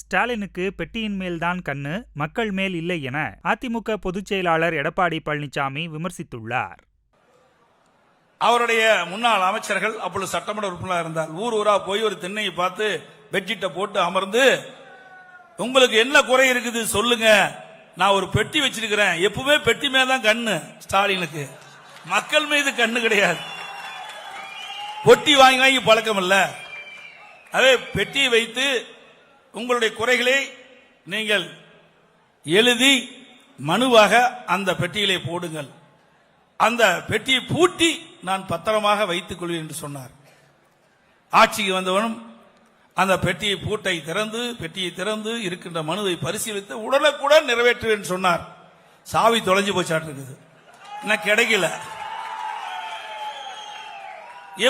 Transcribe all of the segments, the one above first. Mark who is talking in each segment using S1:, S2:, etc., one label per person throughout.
S1: ஸ்டாலினுக்கு பெட்டியின் மேல்தான் கண்ணு, மக்கள் மேல் இல்லை என அதிமுக பொதுச் செயலாளர் எடப்பாடி பழனிசாமி விமர்சித்துள்ளார்.
S2: அவருடைய முன்னாள் அமைச்சர்கள் அப்பொழுது சட்டமன்ற உறுப்பினராக இருந்தார். ஊர் ஊரா போய் ஒரு திண்ணையை பார்த்து பெட்ஷீட்டை போட்டு அமர்ந்து, உங்களுக்கு என்ன குறை இருக்குது சொல்லுங்க, நான் ஒரு பெட்டி வச்சிருக்கிறேன். எப்பவுமே பெட்டி மேதான் கண்ணு ஸ்டாலினுக்கு, மக்கள் மீது கண்ணு கிடையாது. பொட்டி வாங்கி வாங்கி பழக்கம் இல்ல. அதே பெட்டியை வைத்து உங்களுடைய குறைகளை நீங்கள் எழுதி மனுவாக அந்த பெட்டியிலே போடுங்கள். அந்த பெட்டியை பூட்டி நான் பத்திரமாக வைத்துக் கொள்வேன் என்று சொன்னார். ஆட்சிக்கு வந்தவனும் அந்த பெட்டியை பெட்டியை திறந்து இருக்கின்ற மனுவை பரிசீலித்து உடனுக்குடன் நிறைவேற்றுவேன் சொன்னார். சாவி தொலைஞ்சு போச்சாட்டு இருக்குது, இன்னும் கிடைக்கல.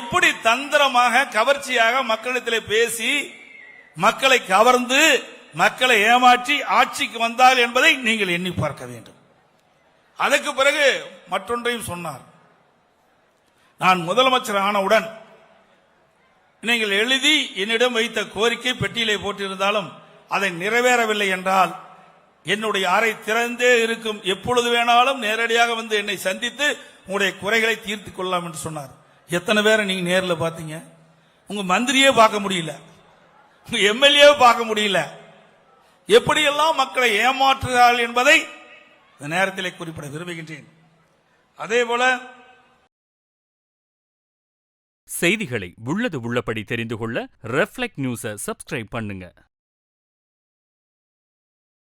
S2: எப்படி தந்திரமாக கவர்ச்சியாக மக்களிடத்தில் பேசி மக்களை கவர்ந்து மக்களை ஏமாற்றி ஆட்சிக்கு வந்தார் என்பதை நீங்கள் எண்ணி பார்க்க வேண்டும். அதற்கு பிறகு மற்றொன்றையும் சொன்னார். நான் முதலமைச்சர் ஆனவுடன் நீங்கள் எழுதி என்னிடம் வைத்த கோரிக்கை பெட்டியிலே போட்டிருந்தாலும் அதை நிறைவேறவில்லை என்றால் என்னுடைய அறை திறந்தே இருக்கும், எப்பொழுது வேணாலும் நேரடியாக வந்து என்னை சந்தித்து உங்களுடைய குறைகளை தீர்த்துக் கொள்ளலாம் என்று சொன்னார். எத்தனை பேரை நீங்க நேரில் பார்த்தீங்க? உங்க மந்திரியே பார்க்க முடியல, உங்க எம்எல்ஏ பார்க்க முடியல. எப்படியெல்லாம் மக்களை ஏமாற்றுகிறார்கள் என்பதை இந்த நேரத்திலே குறிப்பிட விரும்புகின்றேன். அதேபோல
S3: செய்திகளை உள்ளது உள்ளபடி தெரிந்து கொள்ள ரெஃப்ளெக்ட் நியூஸை சப்ஸ்கிரைப் பண்ணுங்க.